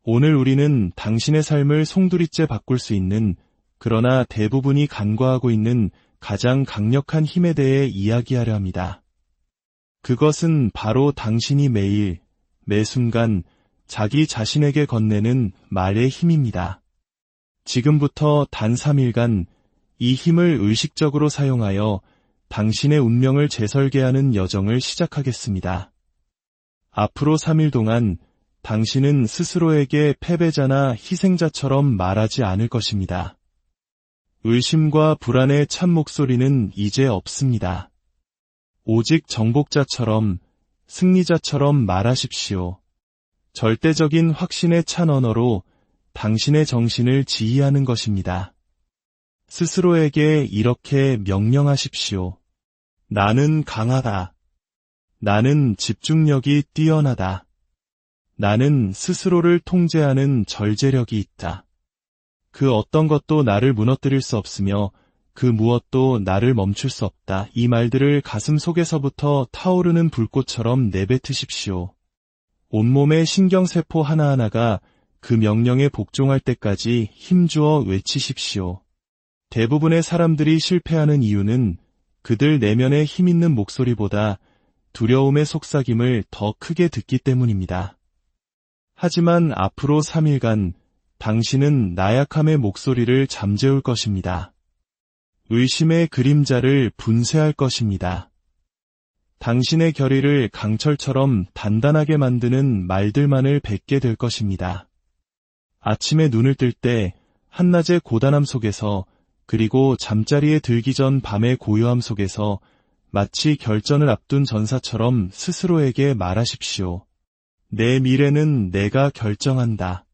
오늘 우리는 당신의 삶을 송두리째 바꿀 수 있는, 그러나 대부분이 간과하고 있는 가장 강력한 힘에 대해 이야기하려 합니다. 그것은 바로 당신이 매일, 매 순간 자기 자신에게 건네는 말의 힘입니다. 지금부터 단 3일간 이 힘을 의식적으로 사용하여 당신의 운명을 재설계하는 여정을 시작하겠습니다. 앞으로 3일 동안 당신은 스스로에게 패배자나 희생자처럼 말하지 않을 것입니다. 의심과 불안의 참 목소리는 이제 없습니다. 오직 정복자처럼, 승리자처럼 말하십시오. 절대적인 확신의 찬 언어로 당신의 정신을 지휘하는 것입니다. 스스로에게 이렇게 명령하십시오. 나는 강하다. 나는 집중력이 뛰어나다. 나는 스스로를 통제하는 절제력이 있다. 그 어떤 것도 나를 무너뜨릴 수 없으며 그 무엇도 나를 멈출 수 없다. 이 말들을 가슴 속에서부터 타오르는 불꽃처럼 내뱉으십시오. 온몸의 신경세포 하나하나가 그 명령에 복종할 때까지 힘주어 외치십시오. 대부분의 사람들이 실패하는 이유는 그들 내면의 힘있는 목소리보다 두려움의 속삭임을 더 크게 듣기 때문입니다. 하지만 앞으로 3일간 당신은 나약함의 목소리를 잠재울 것입니다. 의심의 그림자를 분쇄할 것입니다. 당신의 결의를 강철처럼 단단하게 만드는 말들만을 뱉게 될 것입니다. 아침에 눈을 뜰 때 한낮의 고단함 속에서, 그리고 잠자리에 들기 전 밤의 고요함 속에서 마치 결전을 앞둔 전사처럼 스스로에게 말하십시오. 내 미래는 내가 결정한다.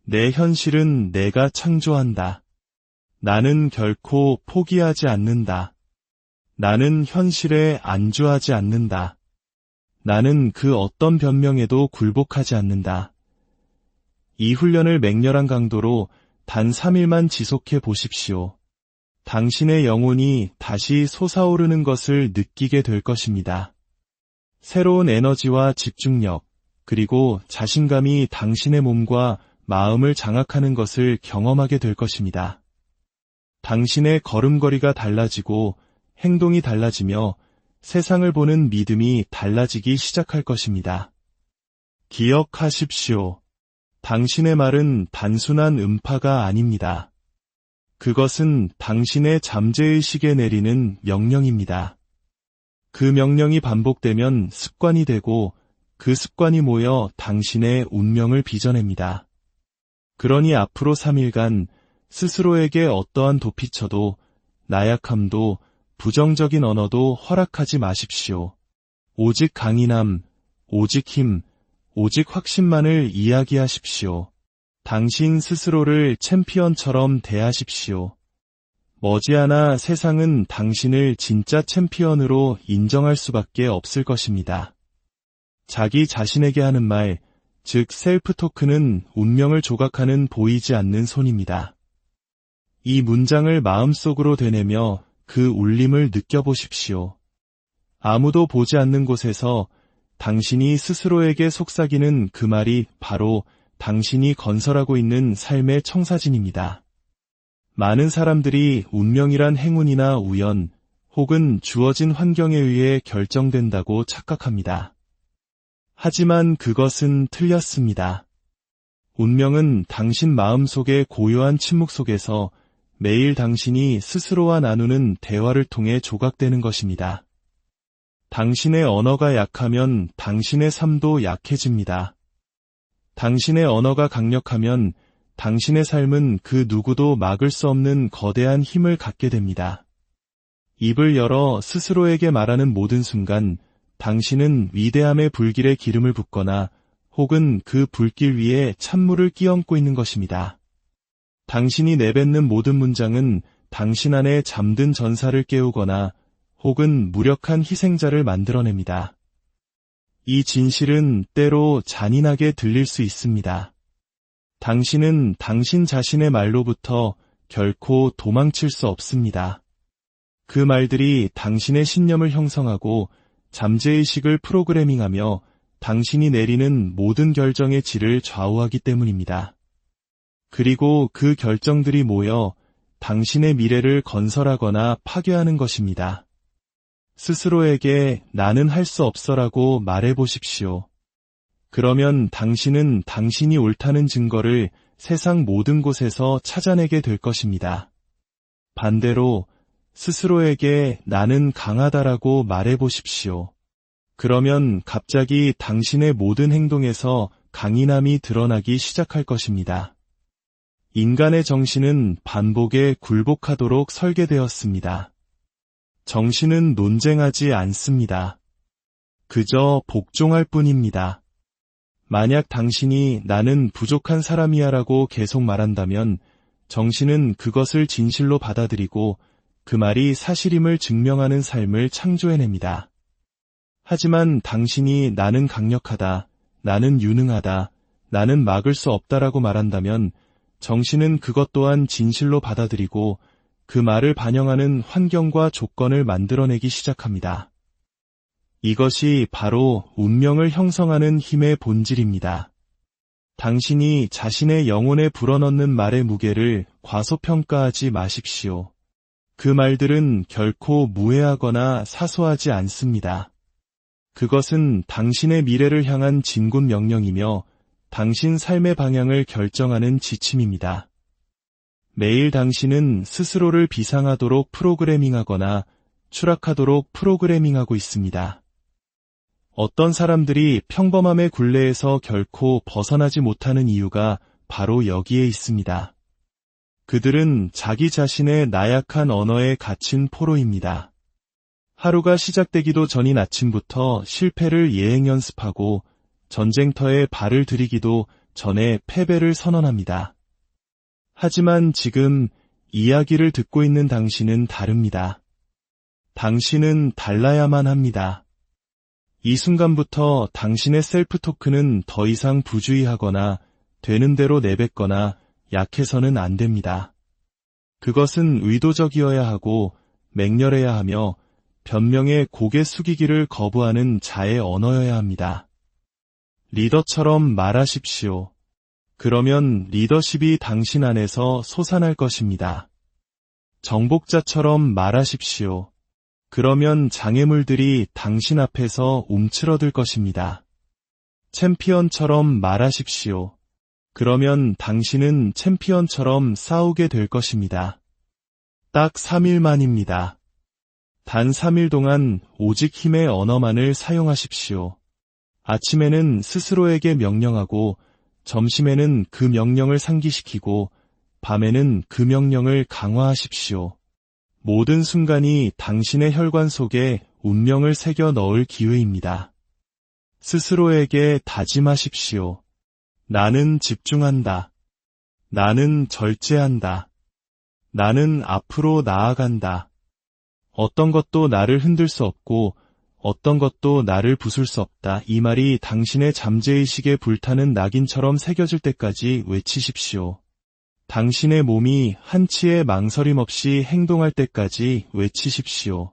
내 현실은 내가 창조한다. 나는 결코 포기하지 않는다. 나는 현실에 안주하지 않는다. 나는 그 어떤 변명에도 굴복하지 않는다. 이 훈련을 맹렬한 강도로 단 3일만 지속해 보십시오. 당신의 영혼이 다시 솟아오르는 것을 느끼게 될 것입니다. 새로운 에너지와 집중력, 그리고 자신감이 당신의 몸과 마음을 장악하는 것을 경험하게 될 것입니다. 당신의 걸음걸이가 달라지고 행동이 달라지며 세상을 보는 믿음이 달라지기 시작할 것입니다. 기억하십시오. 당신의 말은 단순한 음파가 아닙니다. 그것은 당신의 잠재의식에 내리는 명령입니다. 그 명령이 반복되면 습관이 되고 그 습관이 모여 당신의 운명을 빚어냅니다. 그러니 앞으로 3일간 스스로에게 어떠한 도피처도, 나약함도, 부정적인 언어도 허락하지 마십시오. 오직 강인함, 오직 힘, 오직 확신만을 이야기하십시오. 당신 스스로를 챔피언처럼 대하십시오. 머지않아 세상은 당신을 진짜 챔피언으로 인정할 수밖에 없을 것입니다. 자기 자신에게 하는 말, 즉 셀프 토크는 운명을 조각하는 보이지 않는 손입니다. 이 문장을 마음속으로 되뇌며 그 울림을 느껴보십시오. 아무도 보지 않는 곳에서 당신이 스스로에게 속삭이는 그 말이 바로 당신이 건설하고 있는 삶의 청사진입니다. 많은 사람들이 운명이란 행운이나 우연, 혹은 주어진 환경에 의해 결정된다고 착각합니다. 하지만 그것은 틀렸습니다. 운명은 당신 마음속의 고요한 침묵 속에서 매일 당신이 스스로와 나누는 대화를 통해 조각되는 것입니다. 당신의 언어가 약하면 당신의 삶도 약해집니다. 당신의 언어가 강력하면 당신의 삶은 그 누구도 막을 수 없는 거대한 힘을 갖게 됩니다. 입을 열어 스스로에게 말하는 모든 순간 당신은 위대함의 불길에 기름을 붓거나 혹은 그 불길 위에 찬물을 끼얹고 있는 것입니다. 당신이 내뱉는 모든 문장은 당신 안에 잠든 전사를 깨우거나 혹은 무력한 희생자를 만들어냅니다. 이 진실은 때로 잔인하게 들릴 수 있습니다. 당신은 당신 자신의 말로부터 결코 도망칠 수 없습니다. 그 말들이 당신의 신념을 형성하고 잠재의식을 프로그래밍하며 당신이 내리는 모든 결정의 질을 좌우하기 때문입니다. 그리고 그 결정들이 모여 당신의 미래를 건설하거나 파괴하는 것입니다. 스스로에게 나는 할 수 없어라고 말해보십시오. 그러면 당신은 당신이 옳다는 증거를 세상 모든 곳에서 찾아내게 될 것입니다. 반대로 스스로에게 나는 강하다라고 말해보십시오. 그러면 갑자기 당신의 모든 행동에서 강인함이 드러나기 시작할 것입니다. 인간의 정신은 반복에 굴복하도록 설계되었습니다. 정신은 논쟁하지 않습니다. 그저 복종할 뿐입니다. 만약 당신이 나는 부족한 사람이야라고 계속 말한다면 정신은 그것을 진실로 받아들이고 그 말이 사실임을 증명하는 삶을 창조해냅니다. 하지만 당신이 나는 강력하다, 나는 유능하다, 나는 막을 수 없다라고 말한다면 정신은 그것 또한 진실로 받아들이고 그 말을 반영하는 환경과 조건을 만들어내기 시작합니다. 이것이 바로 운명을 형성하는 힘의 본질입니다. 당신이 자신의 영혼에 불어넣는 말의 무게를 과소평가하지 마십시오. 그 말들은 결코 무해하거나 사소하지 않습니다. 그것은 당신의 미래를 향한 진군 명령이며 당신 삶의 방향을 결정하는 지침입니다. 매일 당신은 스스로를 비상하도록 프로그래밍하거나 추락하도록 프로그래밍하고 있습니다. 어떤 사람들이 평범함의 굴레에서 결코 벗어나지 못하는 이유가 바로 여기에 있습니다. 그들은 자기 자신의 나약한 언어에 갇힌 포로입니다. 하루가 시작되기도 전인 아침부터 실패를 예행 연습하고 전쟁터에 발을 들이기도 전에 패배를 선언합니다. 하지만 지금 이야기를 듣고 있는 당신은 다릅니다. 당신은 달라야만 합니다. 이 순간부터 당신의 셀프 토크는 더 이상 부주의하거나 되는 대로 내뱉거나 약해서는 안 됩니다. 그것은 의도적이어야 하고 맹렬해야 하며 변명에 고개 숙이기를 거부하는 자의 언어여야 합니다. 리더처럼 말하십시오. 그러면 리더십이 당신 안에서 솟아날 것입니다. 정복자처럼 말하십시오. 그러면 장애물들이 당신 앞에서 움츠러들 것입니다. 챔피언처럼 말하십시오. 그러면 당신은 챔피언처럼 싸우게 될 것입니다. 딱 3일 만입니다. 단 3일 동안 오직 힘의 언어만을 사용하십시오. 아침에는 스스로에게 명령하고 점심에는 그 명령을 상기시키고 밤에는 그 명령을 강화하십시오. 모든 순간이 당신의 혈관 속에 운명을 새겨 넣을 기회입니다. 스스로에게 다짐하십시오. 나는 집중한다. 나는 절제한다. 나는 앞으로 나아간다. 어떤 것도 나를 흔들 수 없고 어떤 것도 나를 부술 수 없다. 이 말이 당신의 잠재의식에 불타는 낙인처럼 새겨질 때까지 외치십시오. 당신의 몸이 한치의 망설임 없이 행동할 때까지 외치십시오.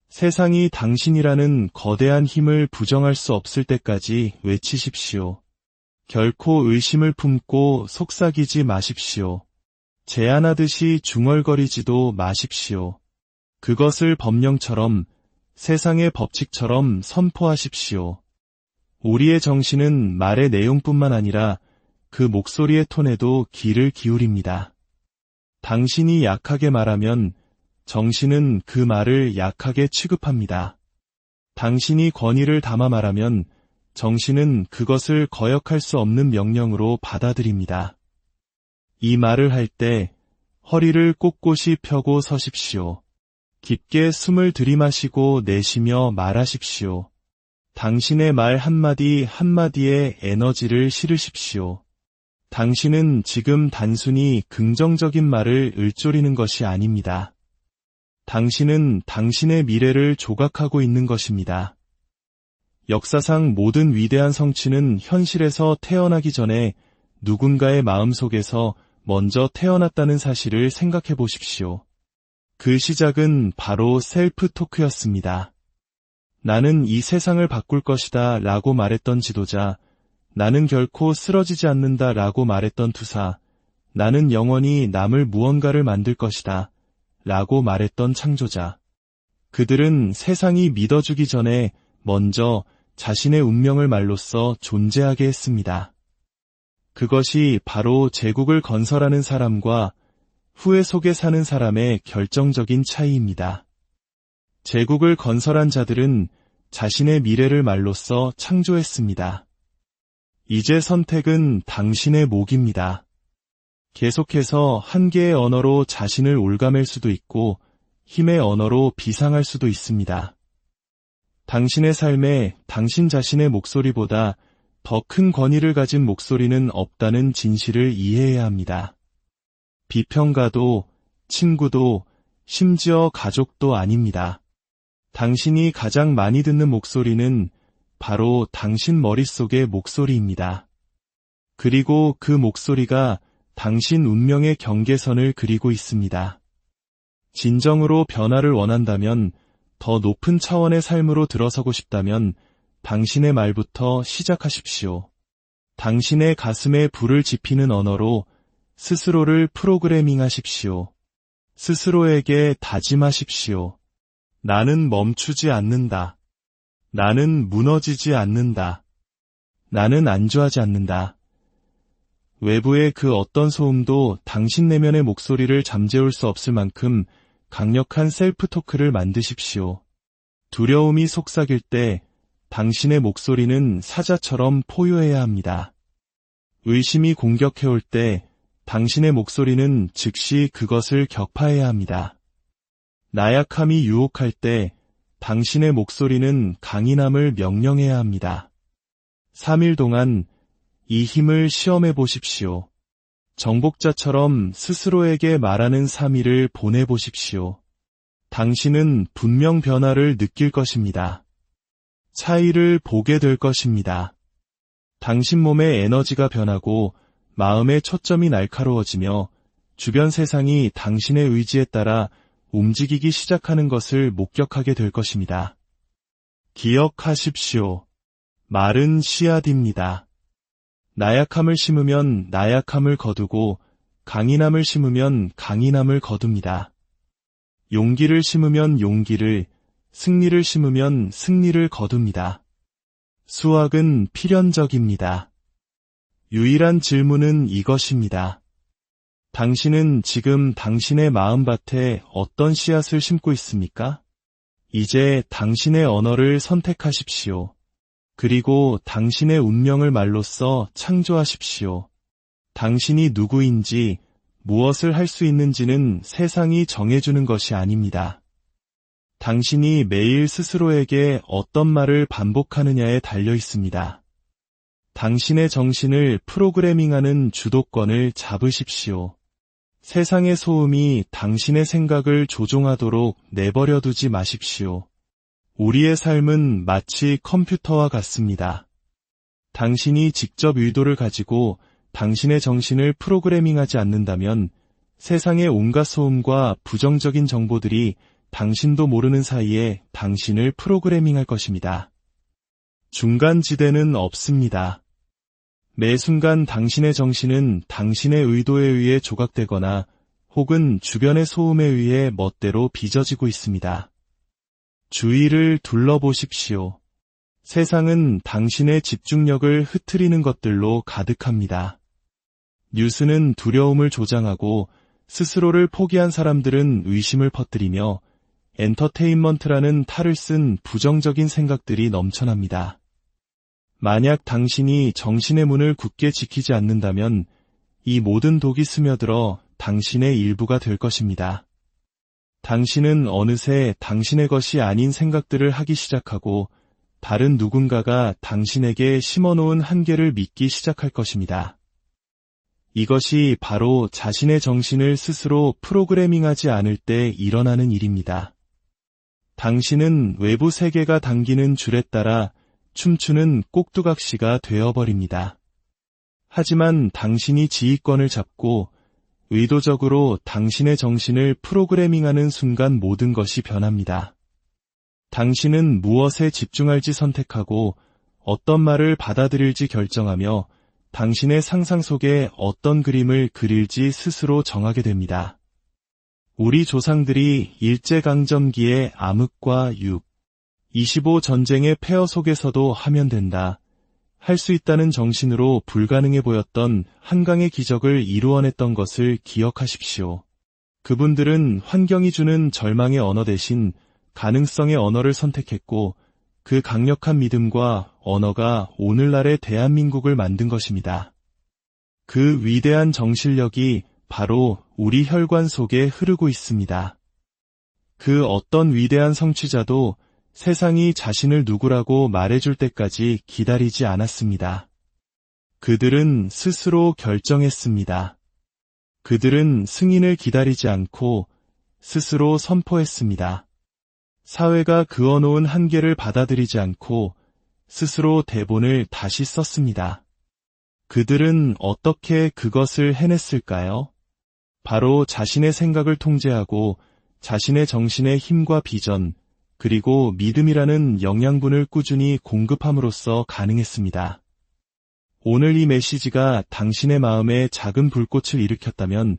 세상이 당신이라는 거대한 힘을 부정할 수 없을 때까지 외치십시오. 결코 의심을 품고 속삭이지 마십시오. 제안하듯이 중얼거리지도 마십시오. 그것을 법령처럼 세상의 법칙처럼 선포하십시오. 우리의 정신은 말의 내용뿐만 아니라 그 목소리의 톤에도 귀를 기울입니다. 당신이 약하게 말하면 정신은 그 말을 약하게 취급합니다. 당신이 권위를 담아 말하면 정신은 그것을 거역할 수 없는 명령으로 받아들입니다. 이 말을 할 때 허리를 꼿꼿이 펴고 서십시오. 깊게 숨을 들이마시고 내쉬며 말하십시오. 당신의 말 한마디 한마디에 에너지를 실으십시오. 당신은 지금 단순히 긍정적인 말을 읊조리는 것이 아닙니다. 당신은 당신의 미래를 조각하고 있는 것입니다. 역사상 모든 위대한 성취는 현실에서 태어나기 전에 누군가의 마음속에서 먼저 태어났다는 사실을 생각해 보십시오. 그 시작은 바로 셀프 토크였습니다. 나는 이 세상을 바꿀 것이다 라고 말했던 지도자, 나는 결코 쓰러지지 않는다 라고 말했던 투사, 나는 영원히 남을 무언가를 만들 것이다 라고 말했던 창조자. 그들은 세상이 믿어주기 전에 먼저 자신의 운명을 말로써 존재하게 했습니다. 그것이 바로 제국을 건설하는 사람과 후회 속에 사는 사람의 결정적인 차이입니다. 제국을 건설한 자들은 자신의 미래를 말로써 창조했습니다. 이제 선택은 당신의 몫입니다. 계속해서 한 개의 언어로 자신을 올가맬 수도 있고 힘의 언어로 비상할 수도 있습니다. 당신의 삶에 당신 자신의 목소리보다 더 큰 권위를 가진 목소리는 없다는 진실을 이해해야 합니다. 비평가도, 친구도, 심지어 가족도 아닙니다. 당신이 가장 많이 듣는 목소리는 바로 당신 머릿속의 목소리입니다. 그리고 그 목소리가 당신 운명의 경계선을 그리고 있습니다. 진정으로 변화를 원한다면, 더 높은 차원의 삶으로 들어서고 싶다면 당신의 말부터 시작하십시오. 당신의 가슴에 불을 지피는 언어로 스스로를 프로그래밍하십시오. 스스로에게 다짐하십시오. 나는 멈추지 않는다. 나는 무너지지 않는다. 나는 안주하지 않는다. 외부의 그 어떤 소음도 당신 내면의 목소리를 잠재울 수 없을 만큼 강력한 셀프 토크를 만드십시오. 두려움이 속삭일 때 당신의 목소리는 사자처럼 포효해야 합니다. 의심이 공격해올 때 당신의 목소리는 즉시 그것을 격파해야 합니다. 나약함이 유혹할 때 당신의 목소리는 강인함을 명령해야 합니다. 3일 동안 이 힘을 시험해 보십시오. 정복자처럼 스스로에게 말하는 3일을 보내보십시오. 당신은 분명 변화를 느낄 것입니다. 차이를 보게 될 것입니다. 당신 몸의 에너지가 변하고 마음의 초점이 날카로워지며 주변 세상이 당신의 의지에 따라 움직이기 시작하는 것을 목격하게 될 것입니다. 기억하십시오. 말은 씨앗입니다. 나약함을 심으면 나약함을 거두고 강인함을 심으면 강인함을 거둡니다. 용기를 심으면 용기를, 승리를 심으면 승리를 거둡니다. 수학은 필연적입니다. 유일한 질문은 이것입니다. 당신은 지금 당신의 마음밭에 어떤 씨앗을 심고 있습니까? 이제 당신의 언어를 선택하십시오. 그리고 당신의 운명을 말로써 창조하십시오. 당신이 누구인지, 무엇을 할 수 있는지는 세상이 정해주는 것이 아닙니다. 당신이 매일 스스로에게 어떤 말을 반복하느냐에 달려 있습니다. 당신의 정신을 프로그래밍하는 주도권을 잡으십시오. 세상의 소음이 당신의 생각을 조종하도록 내버려 두지 마십시오. 우리의 삶은 마치 컴퓨터와 같습니다. 당신이 직접 의도를 가지고 당신의 정신을 프로그래밍하지 않는다면 세상의 온갖 소음과 부정적인 정보들이 당신도 모르는 사이에 당신을 프로그래밍할 것입니다. 중간지대는 없습니다. 매 순간 당신의 정신은 당신의 의도에 의해 조각되거나 혹은 주변의 소음에 의해 멋대로 빚어지고 있습니다. 주위를 둘러보십시오. 세상은 당신의 집중력을 흐트리는 것들로 가득합니다. 뉴스는 두려움을 조장하고 스스로를 포기한 사람들은 의심을 퍼뜨리며 엔터테인먼트라는 탈을 쓴 부정적인 생각들이 넘쳐납니다. 만약 당신이 정신의 문을 굳게 지키지 않는다면 이 모든 독이 스며들어 당신의 일부가 될 것입니다. 당신은 어느새 당신의 것이 아닌 생각들을 하기 시작하고 다른 누군가가 당신에게 심어놓은 한계를 믿기 시작할 것입니다. 이것이 바로 자신의 정신을 스스로 프로그래밍하지 않을 때 일어나는 일입니다. 당신은 외부 세계가 당기는 줄에 따라 춤추는 꼭두각시가 되어버립니다. 하지만 당신이 지휘권을 잡고 의도적으로 당신의 정신을 프로그래밍하는 순간 모든 것이 변합니다. 당신은 무엇에 집중할지 선택하고 어떤 말을 받아들일지 결정하며 당신의 상상 속에 어떤 그림을 그릴지 스스로 정하게 됩니다. 우리 조상들이 일제강점기의 암흑과 6.25 전쟁의 폐허 속에서도 하면 된다, 할 수 있다는 정신으로 불가능해 보였던 한강의 기적을 이루어냈던 것을 기억하십시오. 그분들은 환경이 주는 절망의 언어 대신 가능성의 언어를 선택했고 그 강력한 믿음과 언어가 오늘날의 대한민국을 만든 것입니다. 그 위대한 정신력이 바로 우리 혈관 속에 흐르고 있습니다. 그 어떤 위대한 성취자도 세상이 자신을 누구라고 말해줄 때까지 기다리지 않았습니다. 그들은 스스로 결정했습니다. 그들은 승인을 기다리지 않고 스스로 선포했습니다. 사회가 그어놓은 한계를 받아들이지 않고 스스로 대본을 다시 썼습니다. 그들은 어떻게 그것을 해냈을까요? 바로 자신의 생각을 통제하고 자신의 정신의 힘과 비전, 그리고 믿음이라는 영양분을 꾸준히 공급함으로써 가능했습니다. 오늘 이 메시지가 당신의 마음에 작은 불꽃을 일으켰다면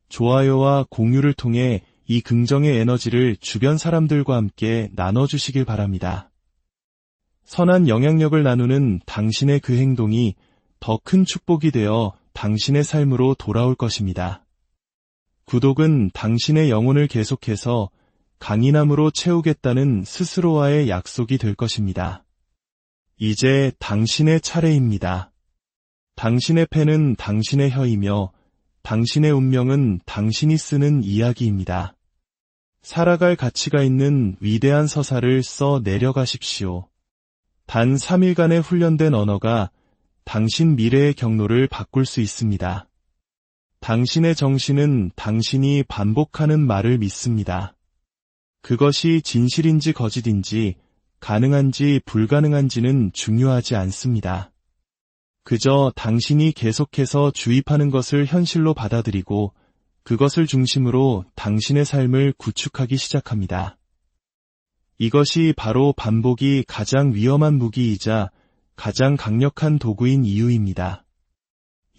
좋아요와 공유를 통해 이 긍정의 에너지를 주변 사람들과 함께 나눠주시길 바랍니다. 선한 영향력을 나누는 당신의 그 행동이 더 큰 축복이 되어 당신의 삶으로 돌아올 것입니다. 구독은 당신의 영혼을 계속해서 강인함으로 채우겠다는 스스로와의 약속이 될 것입니다. 이제 당신의 차례입니다. 당신의 펜은 당신의 혀이며 당신의 운명은 당신이 쓰는 이야기입니다. 살아갈 가치가 있는 위대한 서사를 써 내려가십시오. 단 3일간의 훈련된 언어가 당신 미래의 경로를 바꿀 수 있습니다. 당신의 정신은 당신이 반복하는 말을 믿습니다. 그것이 진실인지 거짓인지, 가능한지 불가능한지는 중요하지 않습니다. 그저 당신이 계속해서 주입하는 것을 현실로 받아들이고 그것을 중심으로 당신의 삶을 구축하기 시작합니다. 이것이 바로 반복이 가장 위험한 무기이자 가장 강력한 도구인 이유입니다.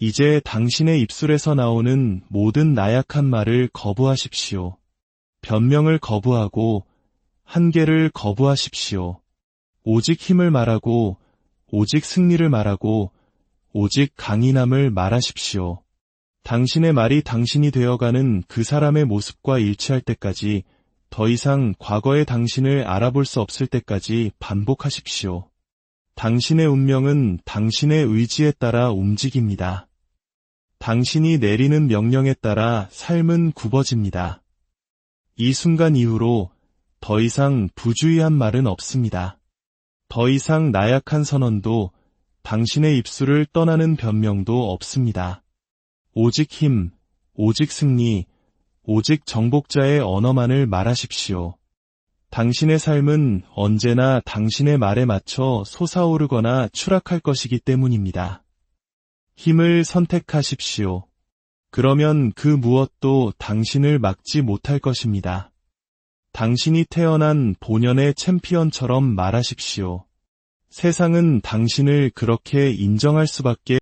이제 당신의 입술에서 나오는 모든 나약한 말을 거부하십시오. 변명을 거부하고 한계를 거부하십시오. 오직 힘을 말하고 오직 승리를 말하고 오직 강인함을 말하십시오. 당신의 말이 당신이 되어가는 그 사람의 모습과 일치할 때까지, 더 이상 과거의 당신을 알아볼 수 없을 때까지 반복하십시오. 당신의 운명은 당신의 의지에 따라 움직입니다. 당신이 내리는 명령에 따라 삶은 굽어집니다. 이 순간 이후로 더 이상 부주의한 말은 없습니다. 더 이상 나약한 선언도, 당신의 입술을 떠나는 변명도 없습니다. 오직 힘, 오직 승리, 오직 정복자의 언어만을 말하십시오. 당신의 삶은 언제나 당신의 말에 맞춰 솟아오르거나 추락할 것이기 때문입니다. 힘을 선택하십시오. 그러면 그 무엇도 당신을 막지 못할 것입니다. 당신이 태어난 본연의 챔피언처럼 말하십시오. 세상은 당신을 그렇게 인정할 수밖에